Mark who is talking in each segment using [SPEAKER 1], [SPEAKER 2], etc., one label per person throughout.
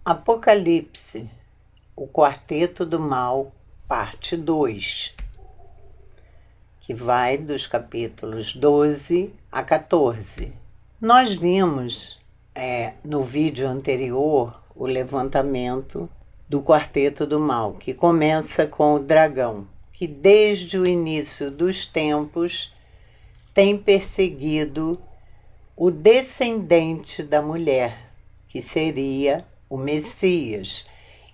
[SPEAKER 1] Apocalipse, o Quarteto do Mal, parte 2, que vai dos capítulos 12 a 14. Nós vimos no vídeo anterior o levantamento do Quarteto do Mal, que começa com o dragão, que desde o início dos tempos tem perseguido o descendente da mulher, que seria o Messias.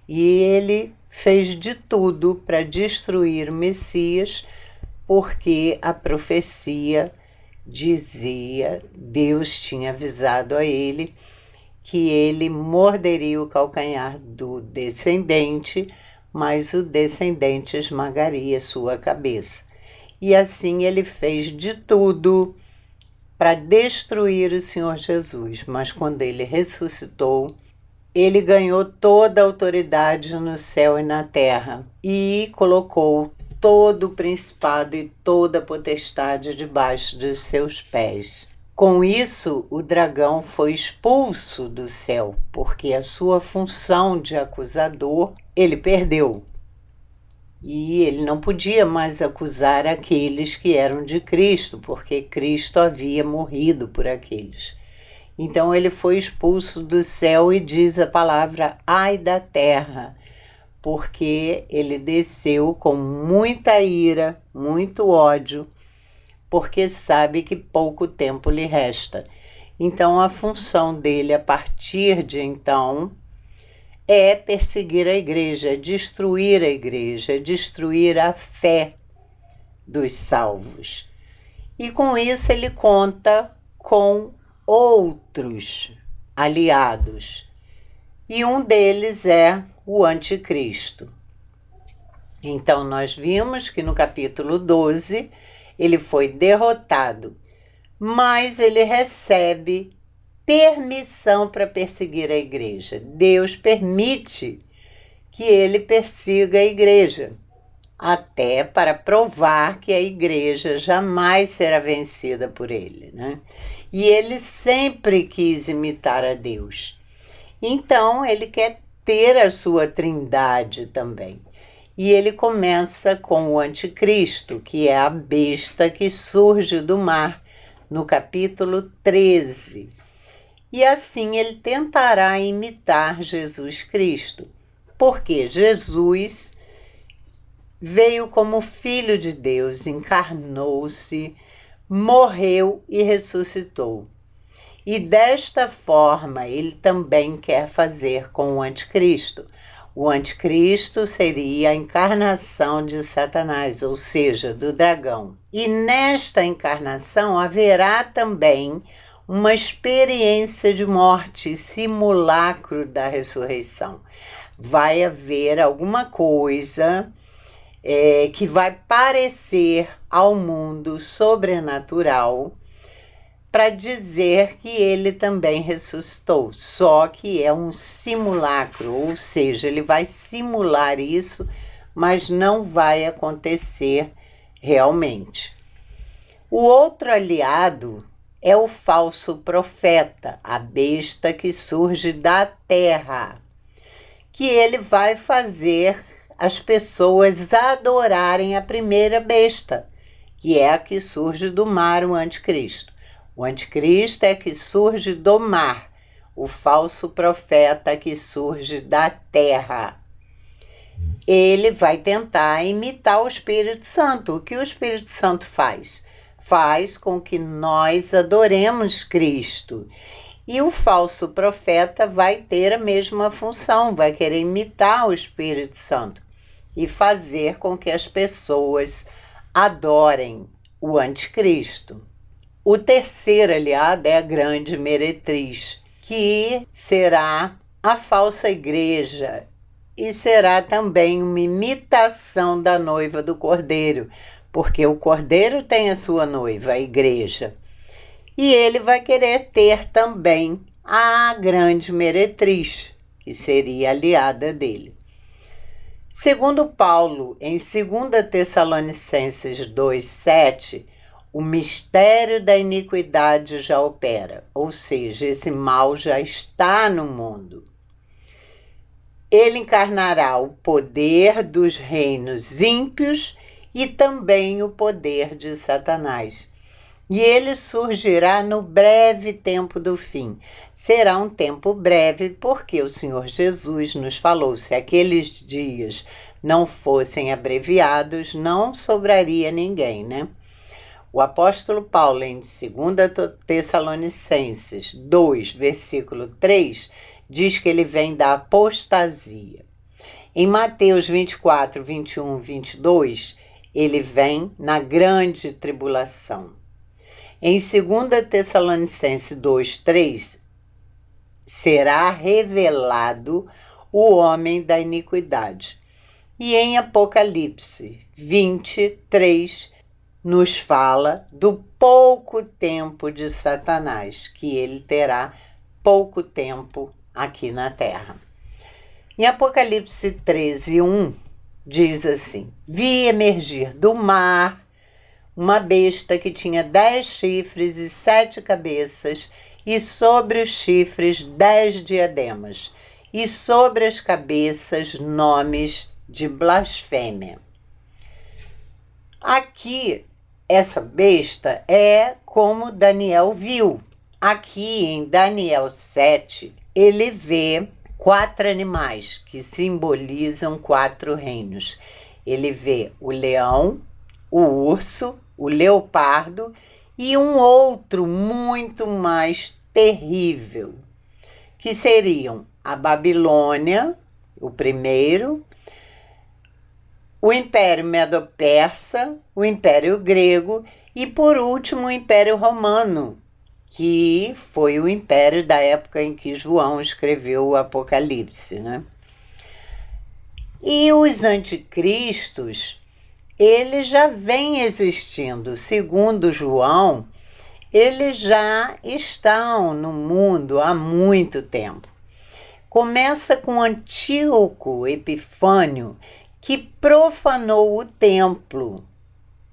[SPEAKER 1] E ele fez de tudo para destruir o Messias, porque a profecia dizia, Deus tinha avisado a ele, que ele morderia o calcanhar do descendente, mas o descendente esmagaria sua cabeça. E assim ele fez de tudo para destruir o Senhor Jesus. Mas quando ele ressuscitou, ele ganhou toda a autoridade no céu e na terra e colocou todo o principado e toda a potestade debaixo dos seus pés. Com isso, o dragão foi expulso do céu, porque a sua função de acusador ele perdeu. E ele não podia mais acusar aqueles que eram de Cristo, porque Cristo havia morrido por aqueles. Então ele foi expulso do céu e diz a palavra ai da terra, porque ele desceu com muita ira, muito ódio, porque sabe que pouco tempo lhe resta. Então a função dele a partir de então é perseguir a igreja, é destruir a fé dos salvos. E com isso ele conta com outros aliados. E um deles é o anticristo. Então nós vimos que no capítulo 12 ele foi derrotado, mas ele recebe permissão para perseguir a igreja. Deus permite que ele persiga a igreja, até para provar que a igreja jamais será vencida por ele, né? E ele sempre quis imitar a Deus. Então, ele quer ter a sua trindade também. E ele começa com o anticristo, que é a besta que surge do mar, no capítulo 13. E assim ele tentará imitar Jesus Cristo, porque Jesus veio como Filho de Deus, encarnou-se, morreu e ressuscitou. E desta forma ele também quer fazer com o anticristo. O anticristo seria a encarnação de Satanás, ou seja, do dragão. E nesta encarnação haverá também uma experiência de morte, simulacro da ressurreição. Vai haver alguma coisa que vai parecer ao mundo sobrenatural para dizer que ele também ressuscitou, só que é um simulacro, ou seja, ele vai simular isso, mas não vai acontecer realmente. O outro aliado é o falso profeta, a besta que surge da terra, que ele vai fazer as pessoas adorarem a primeira besta, que é a que surge do mar, o anticristo. O anticristo é que surge do mar, o falso profeta que surge da terra. Ele vai tentar imitar o Espírito Santo. O que o Espírito Santo faz? Faz com que nós adoremos Cristo. E o falso profeta vai ter a mesma função, vai querer imitar o Espírito Santo e fazer com que as pessoas adorem o anticristo. O terceiro aliado é a grande meretriz, que será a falsa igreja e será também uma imitação da noiva do Cordeiro, porque o Cordeiro tem a sua noiva, a igreja. E ele vai querer ter também a grande meretriz, que seria aliada dele. Segundo Paulo, em 2 Tessalonicenses 2:7, o mistério da iniquidade já opera, ou seja, esse mal já está no mundo. Ele encarnará o poder dos reinos ímpios e também o poder de Satanás. E ele surgirá no breve tempo do fim. Será um tempo breve, porque o Senhor Jesus nos falou: se aqueles dias não fossem abreviados, não sobraria ninguém, né? O apóstolo Paulo, em 2 Tessalonicenses 2, versículo 3, diz que ele vem da apostasia. Em Mateus 24, 21, 22, ele vem na grande tribulação. Em 2 Tessalonicenses 2, 3, será revelado o homem da iniquidade. E em Apocalipse 23, nos fala do pouco tempo de Satanás, que ele terá pouco tempo aqui na Terra. Em Apocalipse 13, 1, diz assim: vi emergir do mar uma besta que tinha 10 chifres e 7 cabeças, e sobre os chifres 10 diademas, e sobre as cabeças nomes de blasfêmia. Aqui, essa besta é como Daniel viu. Aqui em Daniel 7, ele vê 4 animais que simbolizam 4 reinos. Ele vê o leão, o urso, o leopardo e um outro muito mais terrível, que seriam a Babilônia, o primeiro, o Império Medo-Persa, o Império Grego e, por último, o Império Romano, que foi o império da época em que João escreveu o Apocalipse, né? E os anticristos, eles já vêm existindo. Segundo João, eles já estão no mundo há muito tempo. Começa com Antíoco Epifânio, que profanou o templo.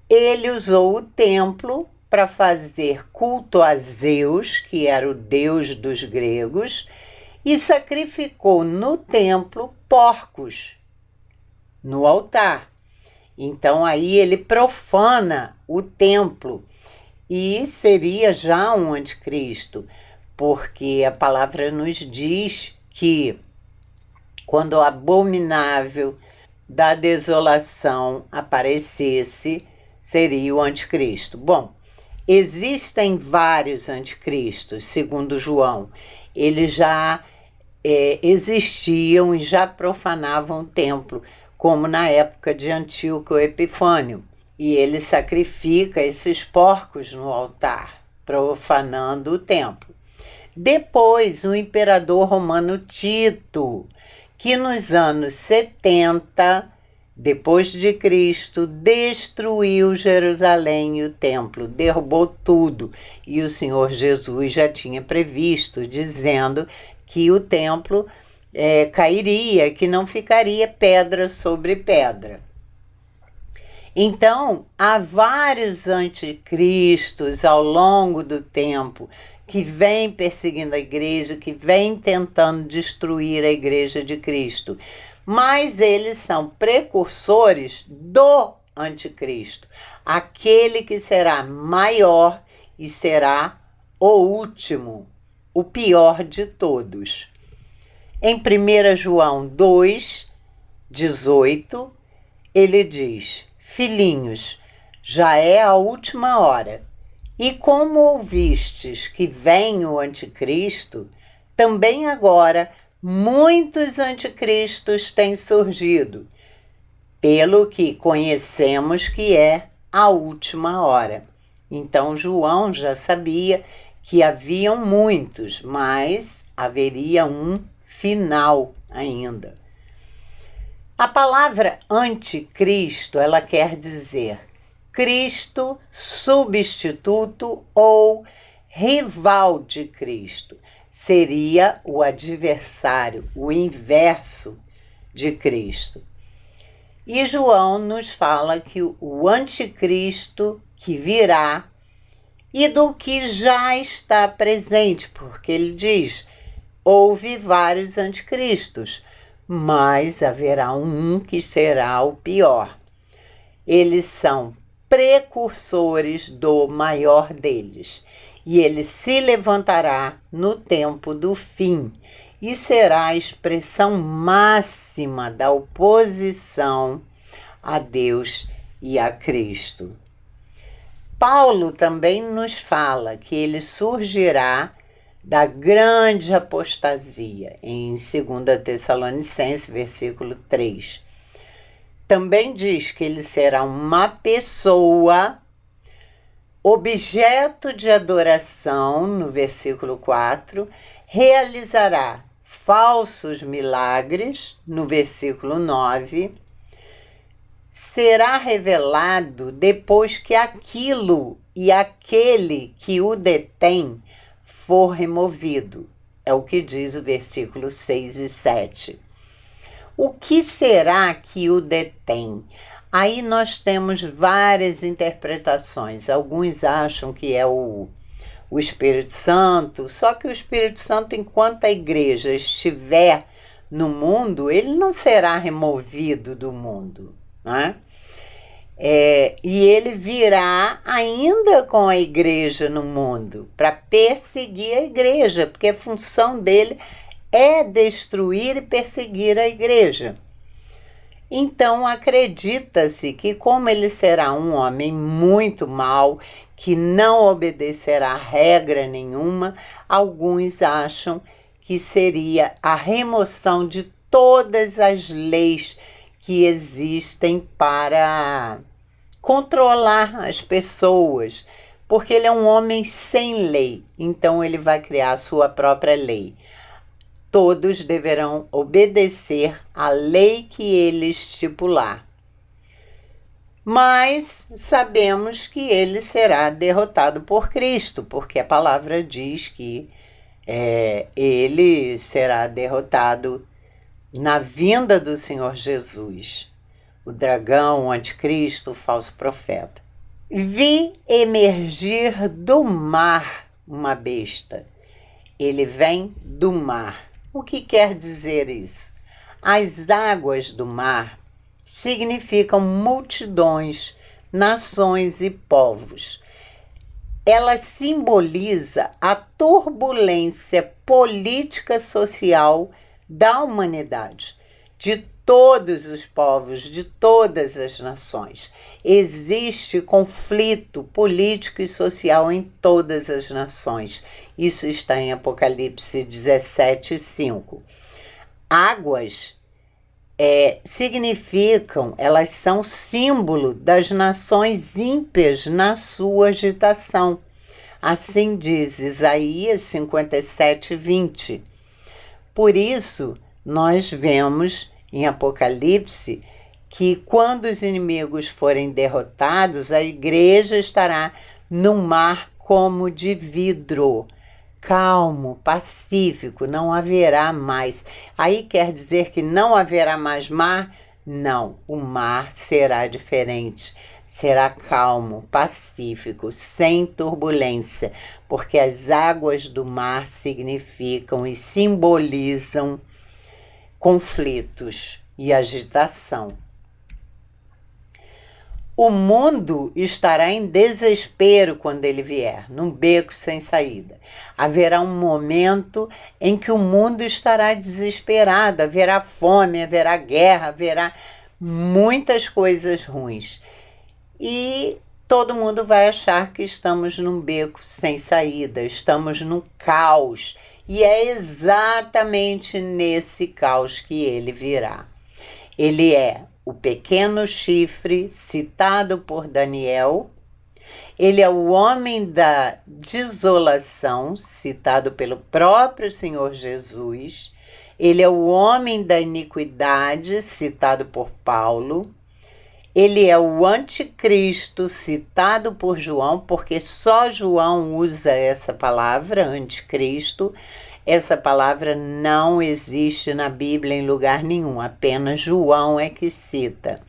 [SPEAKER 1] Ele usou o templo para fazer culto a Zeus, que era o deus dos gregos, e sacrificou no templo porcos no altar. Então aí ele profana o templo e seria já um anticristo, porque a palavra nos diz que quando o abominável da desolação aparecesse, seria o anticristo. Bom, existem vários anticristos, segundo João. Eles já existiam e já profanavam o templo, como na época de Antíoco Epifânio. E ele sacrifica esses porcos no altar, profanando o templo. Depois, o imperador romano Tito, que nos anos 70 depois de Cristo, destruiu Jerusalém e o templo, derrubou tudo. E o Senhor Jesus já tinha previsto, dizendo que o templo cairia, que não ficaria pedra sobre pedra. Então, há vários anticristos ao longo do tempo que vêm perseguindo a igreja, que vêm tentando destruir a igreja de Cristo. Mas eles são precursores do anticristo, aquele que será maior e será o último, o pior de todos. Em 1 João 2, 18, ele diz: filhinhos, já é a última hora, e como ouvistes que vem o anticristo, também agora muitos anticristos têm surgido, pelo que conhecemos que é a última hora. Então João já sabia que haviam muitos, mas haveria um final ainda. A palavra anticristo, ela quer dizer Cristo substituto ou rival de Cristo. Seria o adversário, o inverso de Cristo. E João nos fala que o anticristo que virá e do que já está presente, porque ele diz: houve vários anticristos, mas haverá um que será o pior. Eles são precursores do maior deles, e ele se levantará no tempo do fim e será a expressão máxima da oposição a Deus e a Cristo. Paulo também nos fala que ele surgirá da grande apostasia, em 2 Tessalonicenses, versículo 3. Também diz que ele será uma pessoa, objeto de adoração, no versículo 4, realizará falsos milagres, no versículo 9, será revelado depois que aquilo e aquele que o detém for removido. É o que diz o versículo 6 e 7. O que será que o detém? Aí nós temos várias interpretações. Alguns acham que é o Espírito Santo, só que o Espírito Santo, enquanto a igreja estiver no mundo, ele não será removido do mundo, né? E ele virá ainda com a igreja no mundo, para perseguir a igreja, porque a função dele é destruir e perseguir a igreja. Então acredita-se que, como ele será um homem muito mau, que não obedecerá regra nenhuma, alguns acham que seria a remoção de todas as leis que existem para controlar as pessoas, porque ele é um homem sem lei, então ele vai criar a sua própria lei. Todos deverão obedecer à lei que ele estipular. Mas sabemos que ele será derrotado por Cristo, porque a palavra diz que ele será derrotado na vinda do Senhor Jesus. O dragão, o anticristo, o falso profeta. Vi emergir do mar uma besta. Ele vem do mar. O que quer dizer isso? As águas do mar significam multidões, nações e povos. Ela simboliza a turbulência política social da humanidade, de todos os povos, de todas as nações. Existe conflito político e social em todas as nações. Isso está em Apocalipse 17:5. Águas significam, elas são símbolo das nações ímpias na sua agitação. Assim diz Isaías 57:20. Por isso, nós vemos em Apocalipse que quando os inimigos forem derrotados, a igreja estará num mar como de vidro, calmo, pacífico, não haverá mais. Aí quer dizer que não haverá mais mar? Não, o mar será diferente, será calmo, pacífico, sem turbulência, porque as águas do mar significam e simbolizam conflitos e agitação. O mundo estará em desespero quando ele vier, num beco sem saída. Haverá um momento em que o mundo estará desesperado, haverá fome, haverá guerra, haverá muitas coisas ruins. E todo mundo vai achar que estamos num beco sem saída, estamos num caos. E é exatamente nesse caos que ele virá. Ele é o pequeno chifre citado por Daniel. Ele é o homem da desolação, citado pelo próprio Senhor Jesus. Ele é o homem da iniquidade, citado por Paulo. Ele é o anticristo, citado por João, porque só João usa essa palavra, anticristo. Essa palavra não existe na Bíblia em lugar nenhum, apenas João é que cita.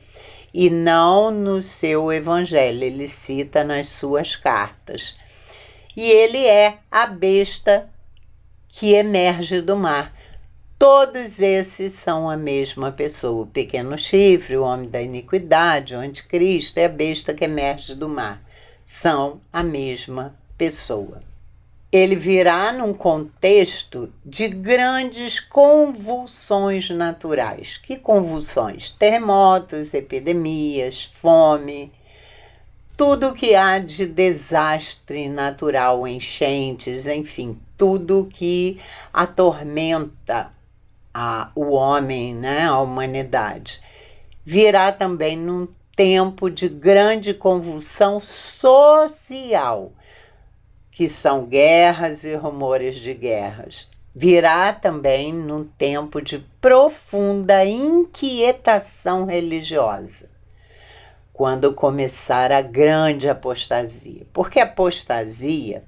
[SPEAKER 1] E não no seu evangelho, ele cita nas suas cartas. E ele é a besta que emerge do mar. Todos esses são a mesma pessoa. O pequeno chifre, o homem da iniquidade, o anticristo e a besta que emerge do mar. São a mesma pessoa. Ele virá num contexto de grandes convulsões naturais. Que convulsões? Terremotos, epidemias, fome, tudo que há de desastre natural, enchentes, enfim, tudo que atormenta o homem, né, a humanidade. Virá também num tempo de grande convulsão social, que são guerras e rumores de guerras. Virá também num tempo de profunda inquietação religiosa, quando começar a grande apostasia. Porque a apostasia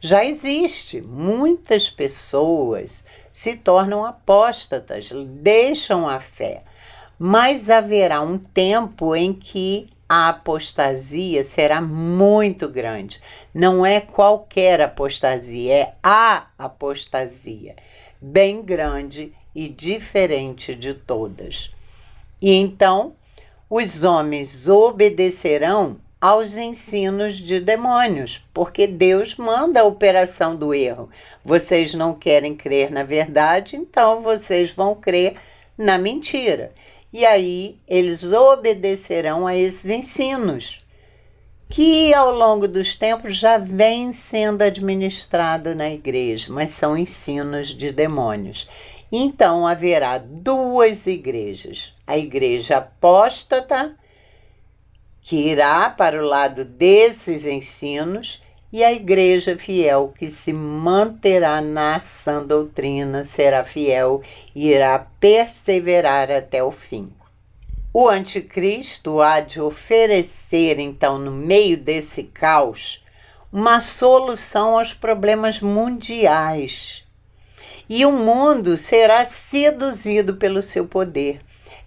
[SPEAKER 1] já existe. Muitas pessoas se tornam apóstatas, deixam a fé. Mas haverá um tempo em que a apostasia será muito grande. Não é qualquer apostasia, é a apostasia, bem grande e diferente de todas. E então, os homens obedecerão aos ensinos de demônios, porque Deus manda a operação do erro. Vocês não querem crer na verdade, então vocês vão crer na mentira. E aí eles obedecerão a esses ensinos, que ao longo dos tempos já vem sendo administrado na igreja, mas são ensinos de demônios. Então haverá duas igrejas: a igreja apóstata, que irá para o lado desses ensinos, e a igreja fiel, que se manterá na sã doutrina, será fiel e irá perseverar até o fim. O anticristo há de oferecer, então, no meio desse caos, uma solução aos problemas mundiais. E o mundo será seduzido pelo seu poder.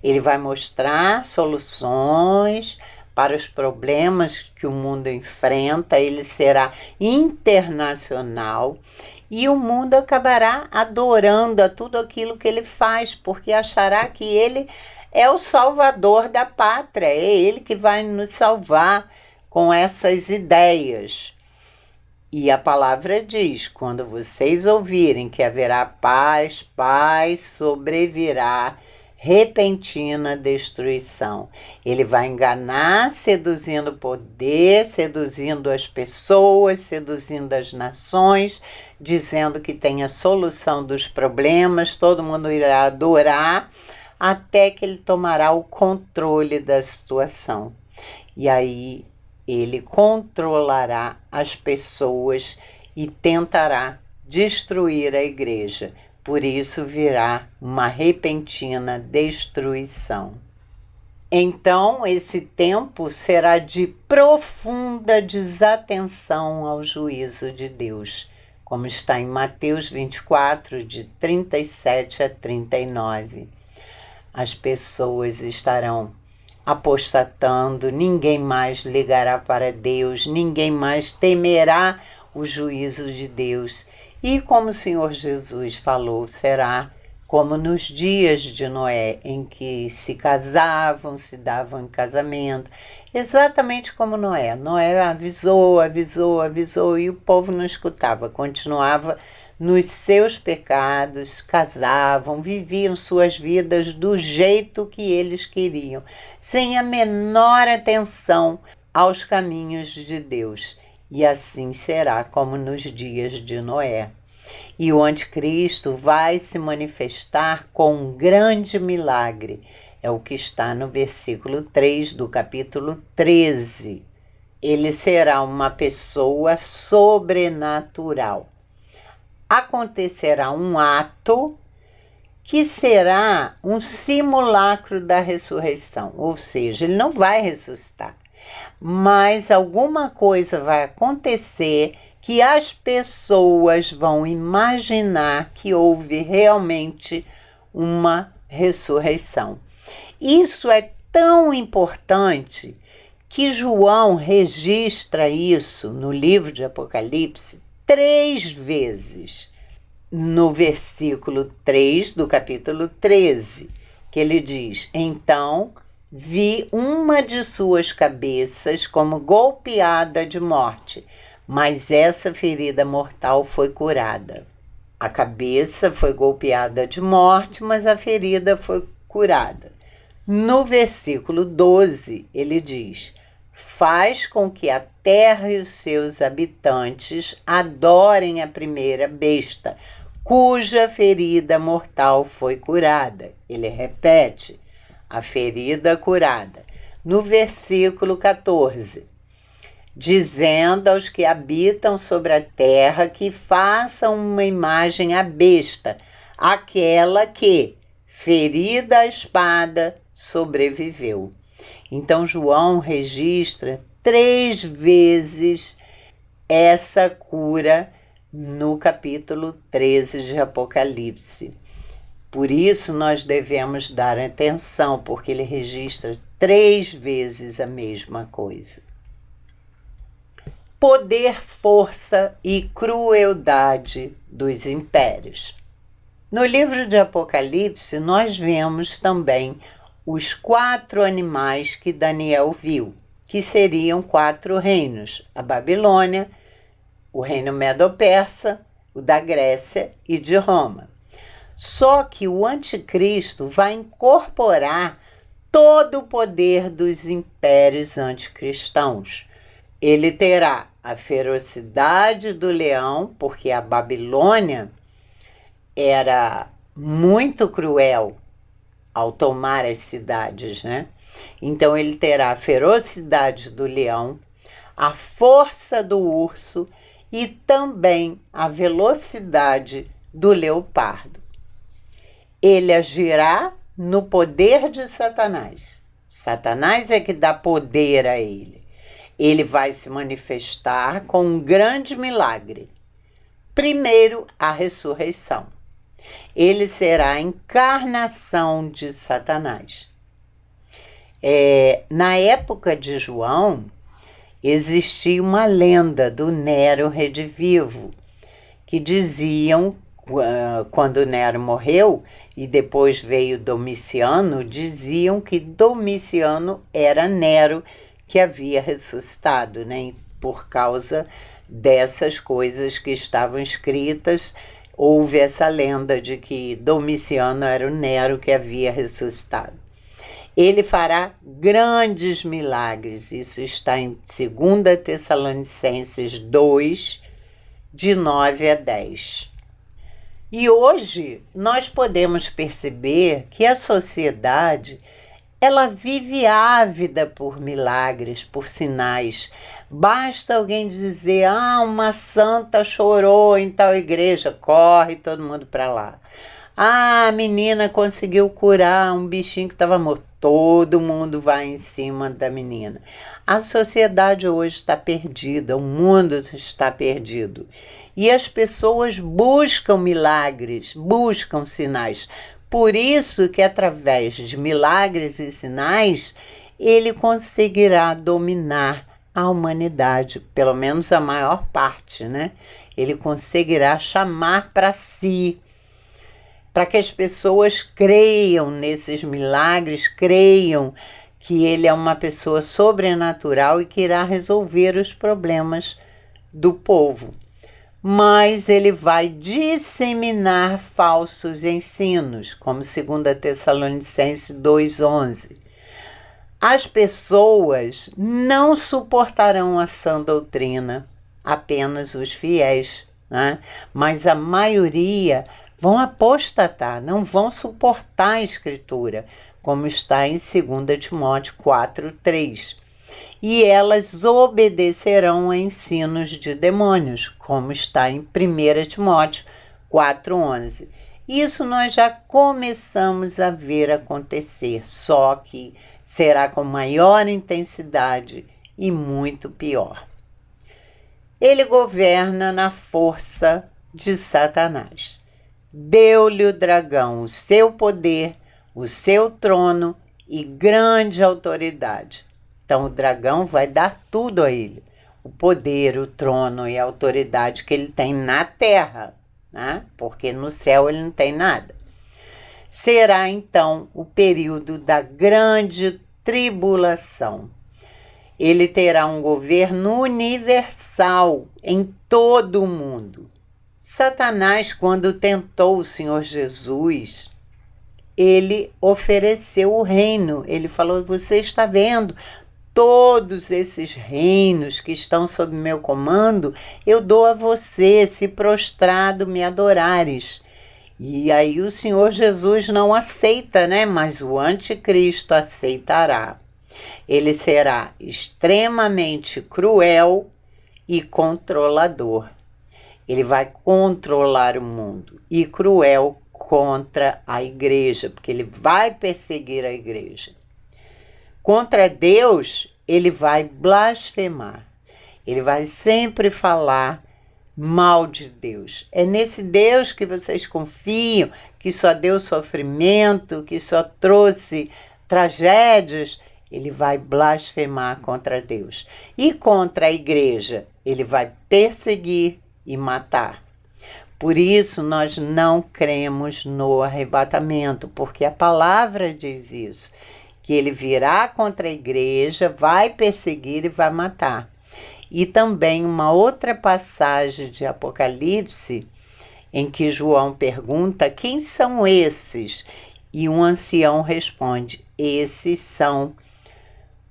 [SPEAKER 1] Ele vai mostrar soluções para os problemas que o mundo enfrenta. Ele será internacional e o mundo acabará adorando a tudo aquilo que ele faz, porque achará que ele é o salvador da pátria, é ele que vai nos salvar com essas ideias. E a palavra diz: quando vocês ouvirem que haverá paz, sobrevirá repentina destruição. Ele vai enganar, seduzindo o poder, seduzindo as pessoas, seduzindo as nações, dizendo que tem a solução dos problemas, todo mundo irá adorar, até que ele tomará o controle da situação. E aí ele controlará as pessoas e tentará destruir a igreja. Por isso virá uma repentina destruição. Então, esse tempo será de profunda desatenção ao juízo de Deus, como está em Mateus 24, de 37 a 39. As pessoas estarão apostatando, ninguém mais ligará para Deus, ninguém mais temerá o juízo de Deus. E como o Senhor Jesus falou, será como nos dias de Noé, em que se casavam, se davam em casamento, exatamente como Noé. Noé avisou, e o povo não escutava, continuava nos seus pecados, casavam, viviam suas vidas do jeito que eles queriam, sem a menor atenção aos caminhos de Deus. E assim será como nos dias de Noé. E o anticristo vai se manifestar com um grande milagre. É o que está no versículo 3 do capítulo 13. Ele será uma pessoa sobrenatural. Acontecerá um ato que será um simulacro da ressurreição, ou seja, ele não vai ressuscitar, mas alguma coisa vai acontecer que as pessoas vão imaginar que houve realmente uma ressurreição. Isso é tão importante que João registra isso no livro de Apocalipse 3 vezes. no versículo 3 do capítulo 13, que ele diz: então vi uma de suas cabeças como golpeada de morte, mas essa ferida mortal foi curada. A cabeça foi golpeada de morte, mas a ferida foi curada. No versículo 12, ele diz: faz com que a terra e os seus habitantes adorem a primeira besta, cuja ferida mortal foi curada. Ele repete: a ferida curada. No versículo 14, dizendo aos que habitam sobre a terra que façam uma imagem à besta, aquela que, ferida a espada, sobreviveu. Então João registra 3 vezes essa cura no capítulo 13 de Apocalipse. Por isso nós devemos dar atenção, porque ele registra 3 vezes a mesma coisa. Poder, força e crueldade dos impérios. No livro de Apocalipse, nós vemos também os 4 animais que Daniel viu, que seriam 4 reinos: a Babilônia, o reino Medo-Persa, o da Grécia e de Roma. Só que o anticristo vai incorporar todo o poder dos impérios anticristãos. Ele terá a ferocidade do leão, porque a Babilônia era muito cruel ao tomar as cidades, né? Então ele terá a ferocidade do leão, a força do urso e também a velocidade do leopardo. Ele agirá no poder de Satanás. Satanás é que dá poder a ele. Ele vai se manifestar com um grande milagre. Primeiro, a ressurreição. Ele será a encarnação de Satanás. Na época de João, existia uma lenda do Nero redivivo, que diziam, quando Nero morreu e depois veio Domiciano, diziam que Domiciano era Nero que havia ressuscitado, né? Por causa dessas coisas que estavam escritas, houve essa lenda de que Domiciano era o Nero que havia ressuscitado. Ele fará grandes milagres, isso está em 2 Tessalonicenses 2, de 9 a 10. E hoje nós podemos perceber que a sociedade, ela vive ávida por milagres, por sinais. Basta alguém dizer: uma santa chorou em tal igreja, corre todo mundo para lá. A menina conseguiu curar um bichinho que estava morto, todo mundo vai em cima da menina. A sociedade hoje está perdida, o mundo está perdido. E as pessoas buscam milagres, buscam sinais. Por isso que através de milagres e sinais, ele conseguirá dominar a humanidade, pelo menos a maior parte, né? Ele conseguirá chamar para si, para que as pessoas creiam nesses milagres, creiam que ele é uma pessoa sobrenatural e que irá resolver os problemas do povo. Mas ele vai disseminar falsos ensinos, como 2 Tessalonicenses 2,11. As pessoas não suportarão a sã doutrina, apenas os fiéis, né? Mas a maioria vão apostatar, não vão suportar a Escritura, como está em 2 Timóteo 4,3. E elas obedecerão a ensinos de demônios, como está em 1 Timóteo 4,11. Isso nós já começamos a ver acontecer, só que será com maior intensidade e muito pior. Ele governa na força de Satanás. Deu-lhe o dragão o seu poder, o seu trono e grande autoridade. Então o dragão vai dar tudo a ele, o poder, o trono e a autoridade que ele tem na terra, né? Porque no céu ele não tem nada. Será então o período da grande tribulação. Ele terá um governo universal em todo o mundo. Satanás, quando tentou o Senhor Jesus, ele ofereceu o reino. Ele falou: você está vendo todos esses reinos que estão sob meu comando, eu dou a você, se prostrado me adorares. E aí o Senhor Jesus não aceita, né? Mas o anticristo aceitará. Ele será extremamente cruel e controlador. Ele vai controlar o mundo e cruel contra a igreja, porque ele vai perseguir a igreja. Contra Deus, ele vai blasfemar. Ele vai sempre falar mal de Deus. É nesse Deus que vocês confiam, que só deu sofrimento, que só trouxe tragédias. Ele vai blasfemar contra Deus. E contra a igreja, ele vai perseguir e matar. Por isso, nós não cremos no arrebatamento, porque a palavra diz isso, que ele virá contra a igreja, vai perseguir e vai matar. E também uma outra passagem de Apocalipse, em que João pergunta: quem são esses? E um ancião responde: esses são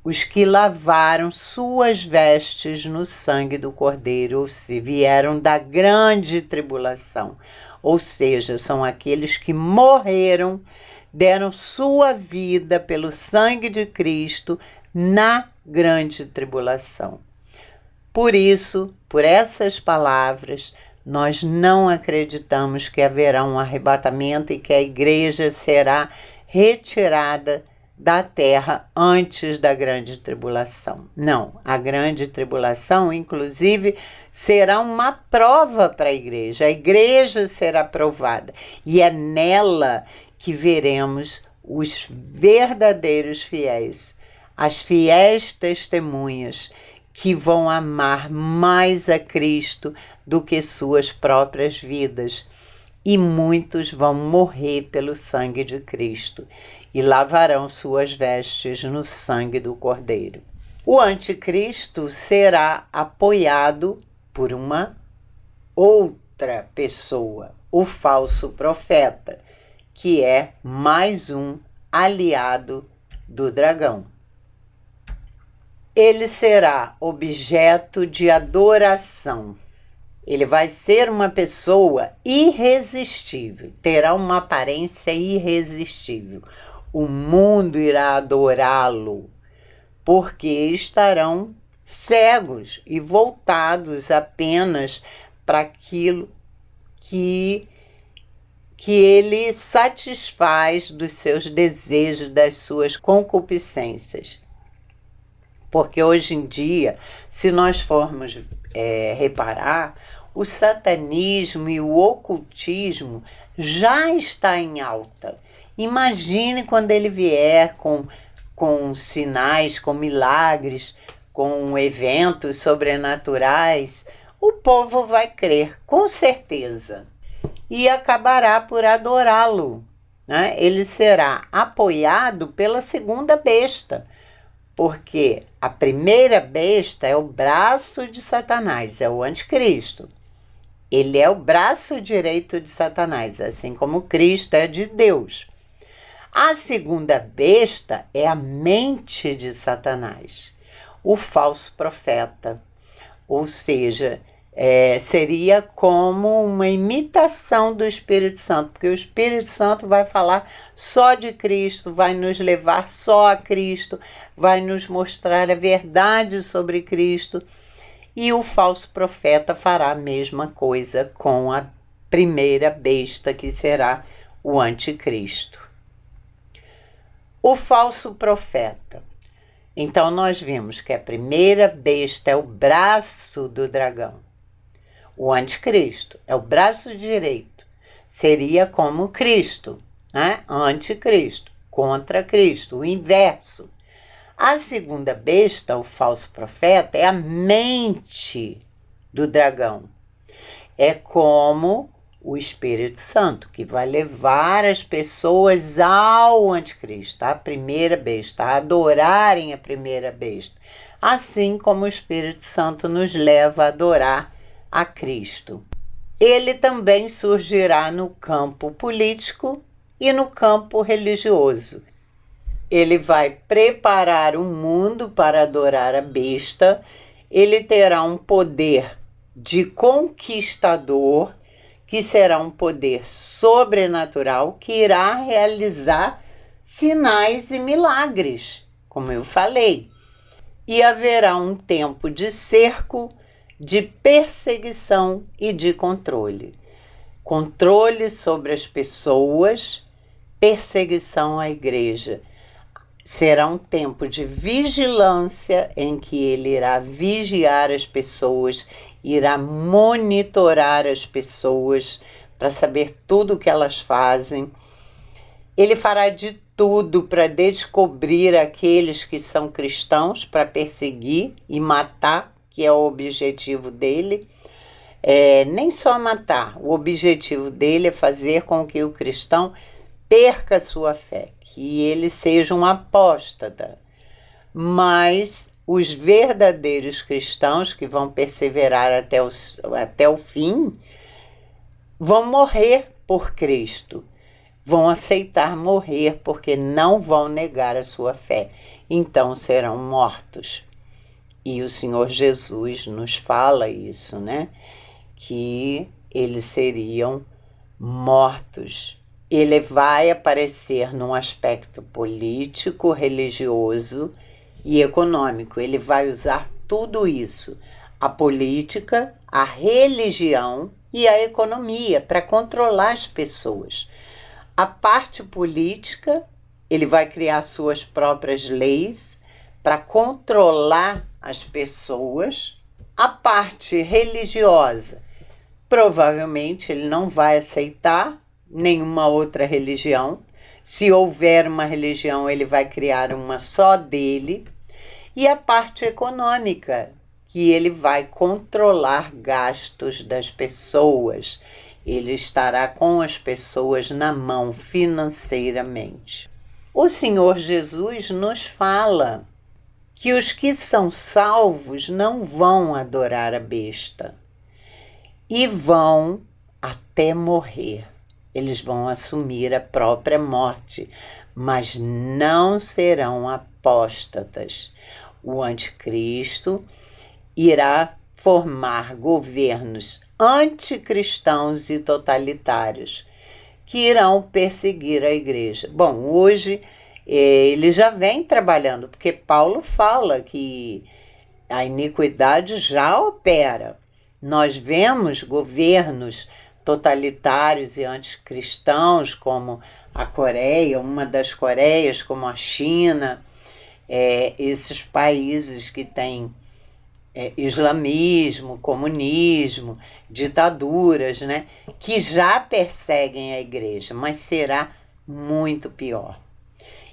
[SPEAKER 1] os que lavaram suas vestes no sangue do Cordeiro, ou se vieram da grande tribulação. Ou seja, são aqueles que morreram, deram sua vida pelo sangue de Cristo na grande tribulação. Por isso, por essas palavras, nós não acreditamos que haverá um arrebatamento e que a igreja será retirada da terra antes da grande tribulação. Não, a grande tribulação, inclusive, será uma prova para a igreja será provada, e é nela que veremos os verdadeiros fiéis, as fiéis testemunhas, que vão amar mais a Cristo do que suas próprias vidas, e muitos vão morrer pelo sangue de Cristo e lavarão suas vestes no sangue do Cordeiro. O anticristo será apoiado por uma outra pessoa, o falso profeta, que é mais um aliado do dragão. Ele será objeto de adoração. Ele vai ser uma pessoa irresistível, terá uma aparência irresistível. O mundo irá adorá-lo, porque estarão cegos e voltados apenas para aquilo que ele satisfaz dos seus desejos, das suas concupiscências. Porque hoje em dia, se nós formos reparar, o satanismo e o ocultismo já está em alta. Imagine quando ele vier com sinais, com milagres, com eventos sobrenaturais, o povo vai crer, com certeza, e acabará por adorá-lo, né? Ele será apoiado pela segunda besta, porque a primeira besta é o braço de Satanás, é o anticristo. Ele é o braço direito de Satanás, assim como Cristo é de Deus. A segunda besta é a mente de Satanás, o falso profeta, ou seja, seria como uma imitação do Espírito Santo, porque o Espírito Santo vai falar só de Cristo, vai nos levar só a Cristo, vai nos mostrar a verdade sobre Cristo, e o falso profeta fará a mesma coisa com a primeira besta, que será o anticristo. O falso profeta. Então nós vimos que a primeira besta é o braço do dragão. O anticristo é o braço direito. Seria como Cristo, né? Anticristo, contra Cristo, o inverso. A segunda besta, o falso profeta, é a mente do dragão. É como o Espírito Santo, que vai levar as pessoas ao anticristo, à primeira besta, a adorarem a primeira besta, assim como o Espírito Santo nos leva a adorar a Cristo. Ele também surgirá no campo político e no campo religioso. Ele vai preparar o mundo para adorar a besta, ele terá um poder de conquistador, que será um poder sobrenatural, que irá realizar sinais e milagres, como eu falei. E haverá um tempo de cerco, de perseguição e de controle. Controle sobre as pessoas, perseguição à igreja. Será um tempo de vigilância em que ele irá vigiar as pessoas, irá monitorar as pessoas para saber tudo o que elas fazem. Ele fará de tudo para descobrir aqueles que são cristãos, para perseguir e matar, que é o objetivo dele. Nem só matar, o objetivo dele é fazer com que o cristão perca sua fé, que ele seja um apóstata. Mas os verdadeiros cristãos que vão perseverar até o fim vão morrer por Cristo, vão aceitar morrer porque não vão negar a sua fé, então serão mortos. E o Senhor Jesus nos fala isso, né? Que eles seriam mortos. Ele vai aparecer num aspecto político, religioso e econômico. Ele vai usar tudo isso, a política, a religião e a economia, para controlar as pessoas. A parte política, ele vai criar suas próprias leis para controlar as pessoas. A parte religiosa, provavelmente ele não vai aceitar nenhuma outra religião. Se houver uma religião, ele vai criar uma só dele. E a parte econômica, que ele vai controlar gastos das pessoas. Ele estará com as pessoas na mão financeiramente. O Senhor Jesus nos fala que os que são salvos não vão adorar a besta e vão até morrer. Eles vão assumir a própria morte, mas não serão apóstatas. O anticristo irá formar governos anticristãos e totalitários que irão perseguir a igreja. Bom, hoje ele já vem trabalhando, porque Paulo fala que a iniquidade já opera. Nós vemos governos totalitários e anticristãos, como a Coreia, uma das Coreias, como a China, esses países que têm islamismo, comunismo, ditaduras, né, que já perseguem a igreja, mas será muito pior.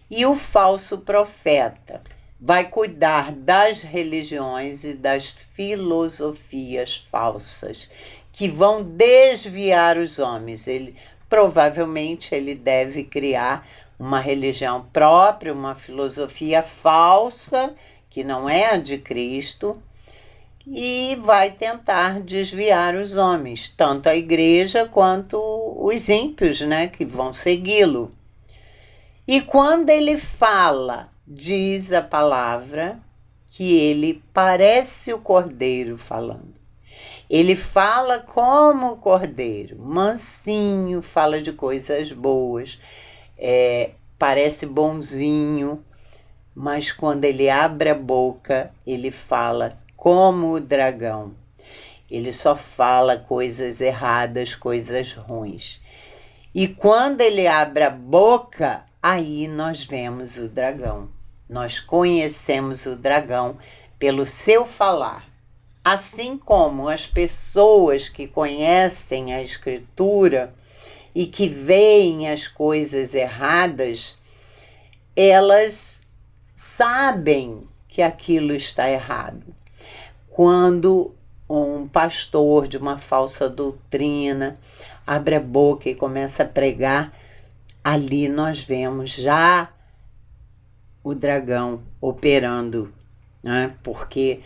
[SPEAKER 1] E o falso profeta vai cuidar das religiões e das filosofias falsas, que vão desviar os homens. Provavelmente ele deve criar uma religião própria, uma filosofia falsa, que não é a de Cristo, e vai tentar desviar os homens, tanto a igreja quanto os ímpios, né, que vão segui-lo. E quando ele fala, diz a palavra, que ele parece o cordeiro falando. Ele fala como o cordeiro, mansinho, fala de coisas boas, parece bonzinho, mas quando ele abre a boca, ele fala como o dragão. Ele só fala coisas erradas, coisas ruins. E quando ele abre a boca, aí nós vemos o dragão. Nós conhecemos o dragão pelo seu falar. Assim como as pessoas que conhecem a Escritura e que veem as coisas erradas, elas sabem que aquilo está errado. Quando um pastor de uma falsa doutrina, abre a boca e começa a pregar, ali nós vemos já o dragão operando, né? Porque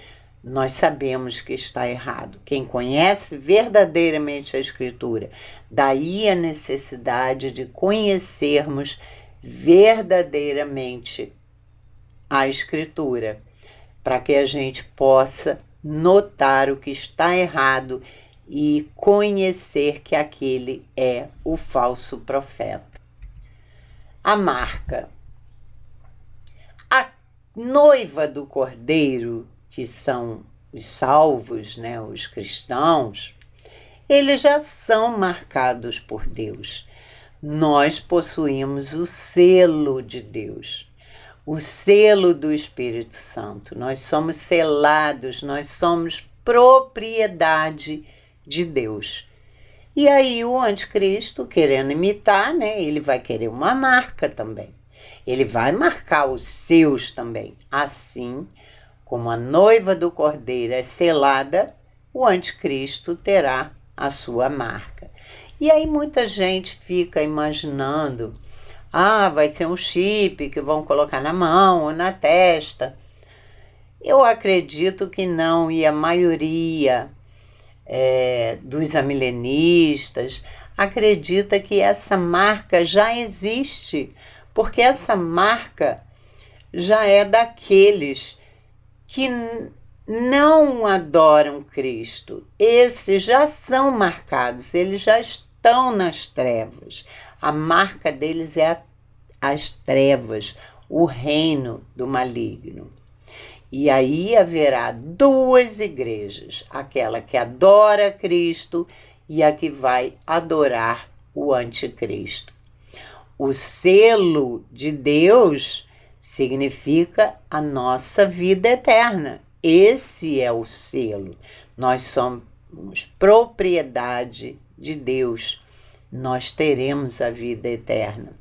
[SPEAKER 1] nós sabemos que está errado. Quem conhece verdadeiramente a Escritura, daí a necessidade de conhecermos verdadeiramente a Escritura, para que a gente possa notar o que está errado e conhecer que aquele é o falso profeta. A marca. A noiva do Cordeiro, que são os salvos, né, os cristãos, eles já são marcados por Deus. Nós possuímos o selo de Deus, o selo do Espírito Santo. Nós somos selados, nós somos propriedade de Deus. E aí o anticristo, querendo imitar, né, ele vai querer uma marca também. Ele vai marcar os seus também. Assim como a noiva do Cordeiro é selada, o anticristo terá a sua marca. E aí muita gente fica imaginando, vai ser um chip que vão colocar na mão ou na testa. Eu acredito que não, e a maioria dos amilenistas acredita que essa marca já existe, porque essa marca já é daqueles que não adoram Cristo. Esses já são marcados, eles já estão nas trevas. A marca deles é as trevas, o reino do maligno. E aí haverá duas igrejas, aquela que adora Cristo e a que vai adorar o anticristo. O selo de Deus significa a nossa vida eterna. Esse é o selo. Nós somos propriedade de Deus. Nós teremos a vida eterna.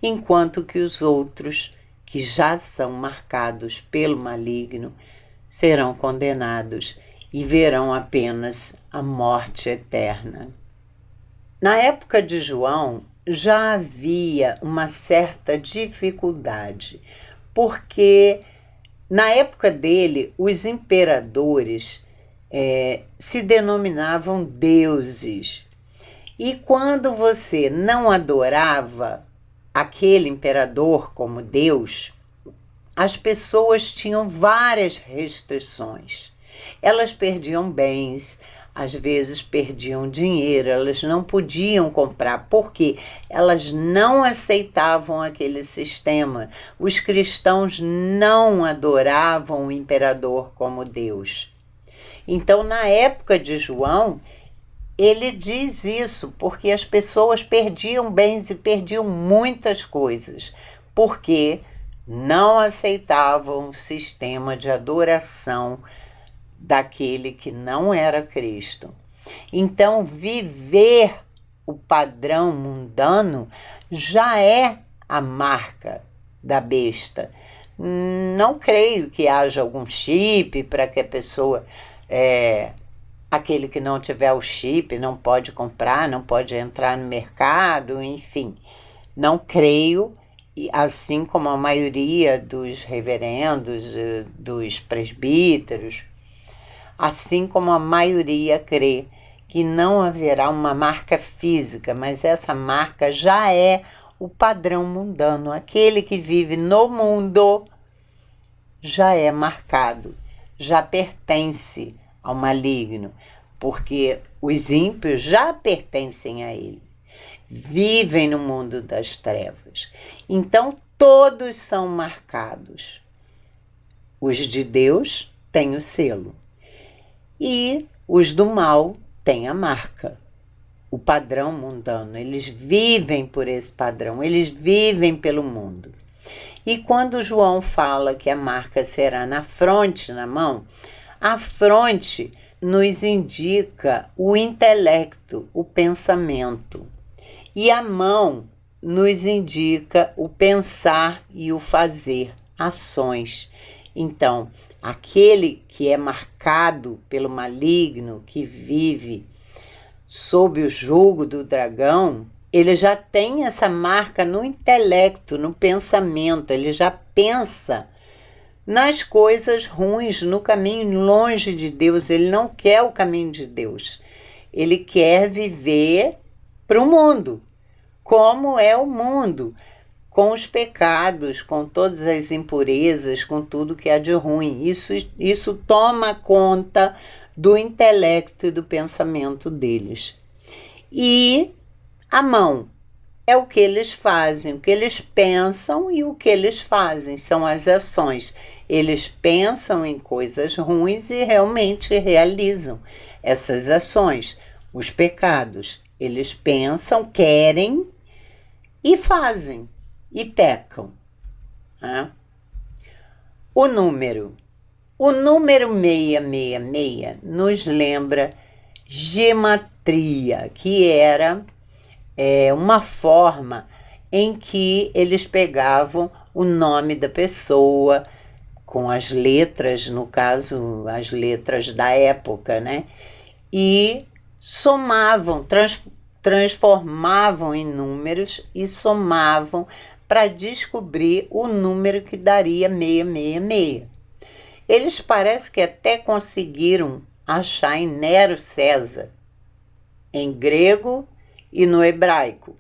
[SPEAKER 1] Enquanto que os outros, que já são marcados pelo maligno, serão condenados e verão apenas a morte eterna. Na época de João, já havia uma certa dificuldade, porque na época dele, os imperadores se denominavam deuses. E quando você não adorava aquele imperador como Deus, as pessoas tinham várias restrições. Elas perdiam bens, às vezes perdiam dinheiro, elas não podiam comprar, porque elas não aceitavam aquele sistema. Os cristãos não adoravam o imperador como Deus. Então, na época de João, ele diz isso, porque as pessoas perdiam bens e perdiam muitas coisas, porque não aceitavam o sistema de adoração daquele que não era Cristo. Então, viver o padrão mundano já é a marca da besta. Não creio que haja algum chip para que a pessoa... aquele que não tiver o chip não pode comprar, não pode entrar no mercado, enfim. Não creio, assim como a maioria dos reverendos, dos presbíteros, assim como a maioria crê que não haverá uma marca física, mas essa marca já é o padrão mundano. Aquele que vive no mundo já é marcado, já pertence ao maligno, porque os ímpios já pertencem a ele, vivem no mundo das trevas. Então, todos são marcados. Os de Deus têm o selo e os do mal têm a marca, o padrão mundano. Eles vivem por esse padrão, eles vivem pelo mundo. E quando João fala que a marca será na fronte, na mão, a fronte nos indica o intelecto, o pensamento. E a mão nos indica o pensar e o fazer, ações. Então, aquele que é marcado pelo maligno, que vive sob o jugo do dragão, ele já tem essa marca no intelecto, no pensamento, ele já pensa nas coisas ruins, no caminho longe de Deus. Ele não quer o caminho de Deus. Ele quer viver para o mundo, como é o mundo, com os pecados, com todas as impurezas, com tudo que há de ruim. Isso toma conta do intelecto e do pensamento deles. E a mão é o que eles fazem, o que eles pensam e o que eles fazem, são as ações. Eles pensam em coisas ruins e realmente realizam essas ações. Os pecados, eles pensam, querem e fazem e pecam. Né? O número 666 nos lembra gematria, que era uma forma em que eles pegavam o nome da pessoa com as letras, no caso, as letras da época, né? E somavam, transformavam em números e somavam para descobrir o número que daria 666. Eles parece que até conseguiram achar em Nero César, em grego e no hebraico,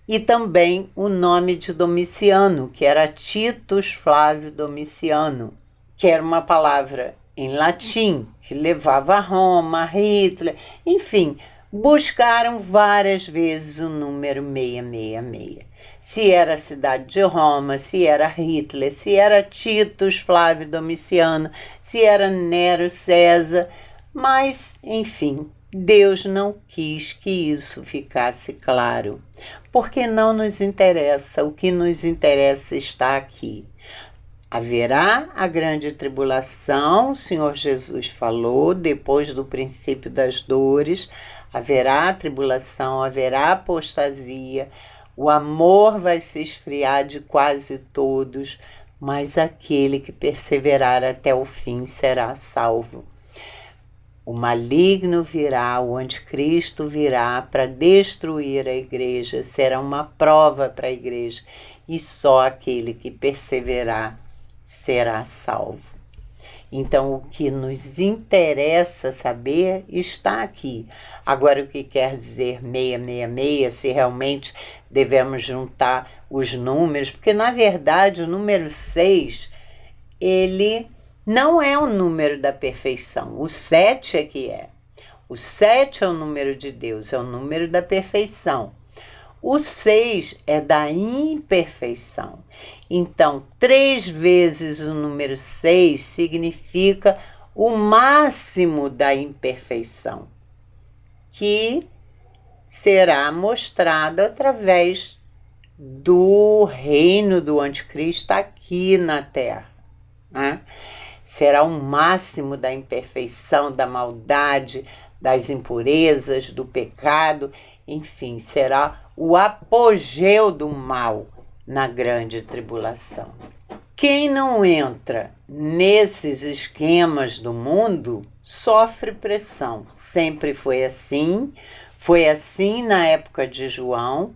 [SPEAKER 1] e também o nome de Domiciano, que era Titus Flávio Domiciano, que era uma palavra em latim, que levava a Roma, Hitler, enfim, buscaram várias vezes o número 666. Se era a cidade de Roma, se era Hitler, se era Titus Flávio Domiciano, se era Nero César, mas, enfim, Deus não quis que isso ficasse claro, porque não nos interessa, o que nos interessa está aqui. Haverá a grande tribulação, o Senhor Jesus falou, depois do princípio das dores, haverá tribulação, haverá apostasia, o amor vai se esfriar de quase todos, mas aquele que perseverar até o fim será salvo. O maligno virá, o anticristo virá para destruir a igreja, será uma prova para a igreja, e só aquele que perseverar será salvo. Então, o que nos interessa saber está aqui. Agora, o que quer dizer 666, se realmente devemos juntar os números, porque, na verdade, o número 6, ele não é o número da perfeição. O 7 é que é. O 7 é o número de Deus, é o número da perfeição. O 6 é da imperfeição. Então, 3 vezes o número 6 significa o máximo da imperfeição, que será mostrado através do reino do anticristo aqui na Terra. Né? Será o máximo da imperfeição, da maldade, das impurezas, do pecado, enfim, será o apogeu do mal na grande tribulação. Quem não entra nesses esquemas do mundo sofre pressão. Sempre foi assim na época de João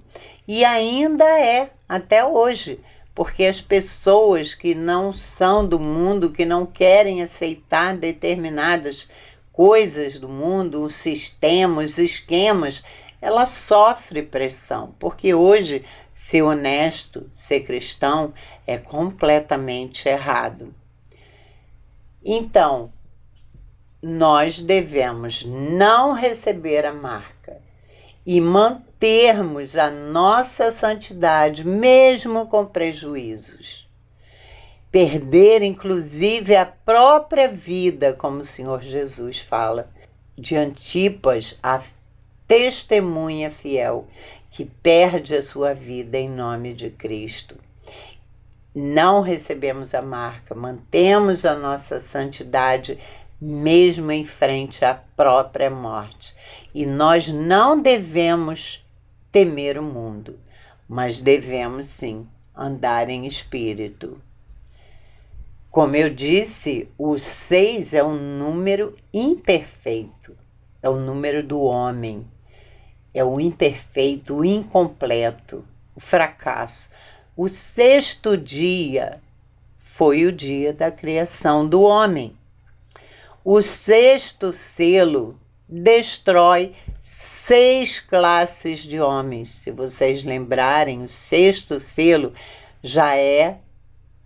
[SPEAKER 1] e ainda é até hoje, porque as pessoas que não são do mundo, que não querem aceitar determinadas coisas do mundo, os sistemas, os esquemas, ela sofre pressão, porque hoje ser honesto, ser cristão é completamente errado. Então, nós devemos não receber a marca e mantermos a nossa santidade, mesmo com prejuízos. Perder, inclusive, a própria vida, como o Senhor Jesus fala, de Antipas, a testemunha fiel, que perde a sua vida em nome de Cristo. Não recebemos a marca, mantemos a nossa santidade, mesmo em frente à própria morte. E nós não devemos temer o mundo, mas devemos sim andar em espírito. Como eu disse, o 6 é um número imperfeito, é o número do homem. é o imperfeito, o incompleto, o fracasso. O sexto dia foi o dia da criação do homem. O sexto selo destrói 6 classes de homens. Se vocês lembrarem, o sexto selo já é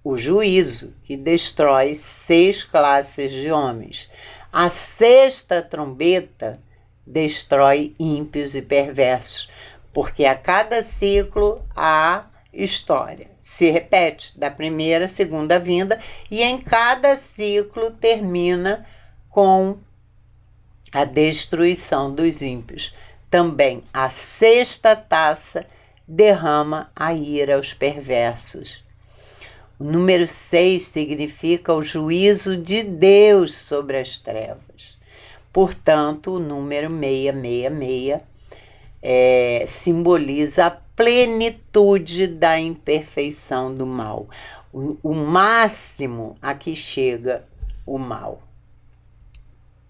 [SPEAKER 1] o juízo, que destrói 6 classes de homens. A sexta trombeta destrói ímpios e perversos, porque a cada ciclo há história. Se repete da primeira à segunda vinda, e em cada ciclo termina com a destruição dos ímpios. Também a sexta taça derrama a ira aos perversos. O número 6 significa o juízo de Deus sobre as trevas. Portanto, o número 666 simboliza a plenitude da imperfeição do mal. O máximo a que chega o mal.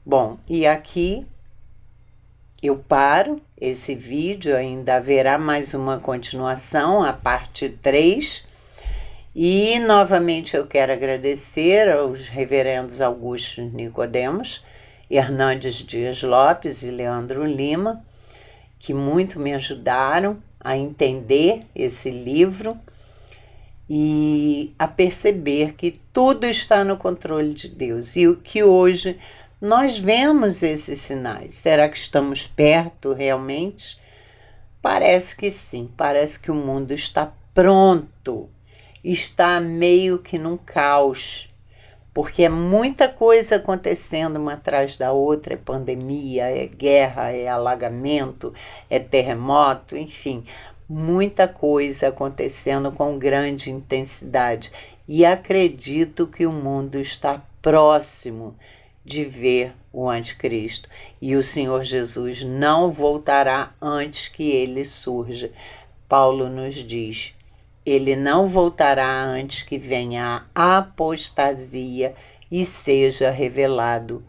[SPEAKER 1] Bom, e aqui eu paro esse vídeo, ainda haverá mais uma continuação, a parte 3. E novamente eu quero agradecer aos reverendos Augusto Nicodemos, Hernandes Dias Lopes e Leandro Lima, que muito me ajudaram a entender esse livro e a perceber que tudo está no controle de Deus e que hoje nós vemos esses sinais. Será que estamos perto realmente? Parece que sim, parece que o mundo está pronto, está meio que num caos, porque é muita coisa acontecendo uma atrás da outra, é pandemia, é guerra, é alagamento, é terremoto, enfim, muita coisa acontecendo com grande intensidade. E acredito que o mundo está próximo de ver o anticristo. E o Senhor Jesus não voltará antes que ele surja. Paulo nos diz, ele não voltará antes que venha a apostasia e seja revelado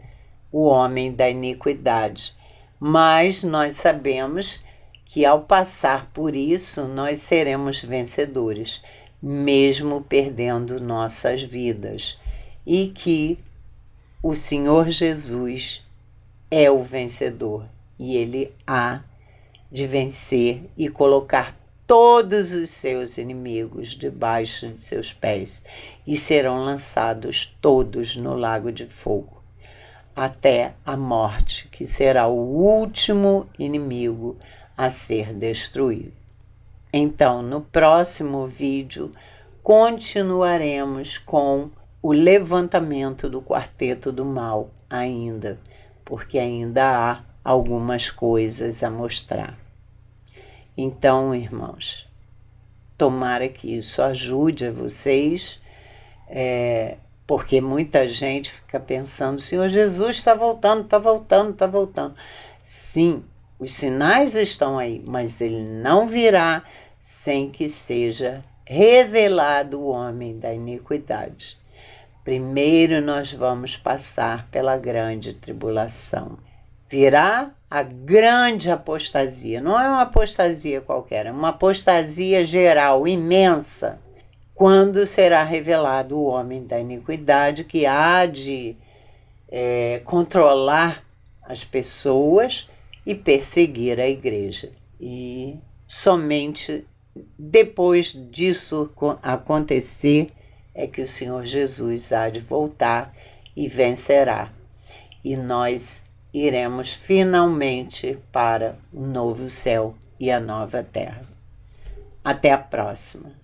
[SPEAKER 1] o homem da iniquidade. Mas nós sabemos que ao passar por isso, nós seremos vencedores, mesmo perdendo nossas vidas. E que o Senhor Jesus é o vencedor e ele há de vencer e colocar todos os seus inimigos debaixo de seus pés e serão lançados todos no lago de fogo, até a morte, que será o último inimigo a ser destruído. Então, no próximo vídeo, continuaremos com o levantamento do quarteto do mal ainda, porque ainda há algumas coisas a mostrar. Então, irmãos, tomara que isso ajude a vocês, porque muita gente fica pensando, Senhor Jesus está voltando, está voltando, está voltando. Sim, os sinais estão aí, mas ele não virá sem que seja revelado o homem da iniquidade. Primeiro nós vamos passar pela grande tribulação. Virá a grande apostasia. Não é uma apostasia qualquer, é uma apostasia geral, imensa, quando será revelado o homem da iniquidade que há de controlar as pessoas e perseguir a igreja. E somente depois disso acontecer é que o Senhor Jesus há de voltar e vencerá. E nós iremos finalmente para o novo céu e a nova terra. Até a próxima.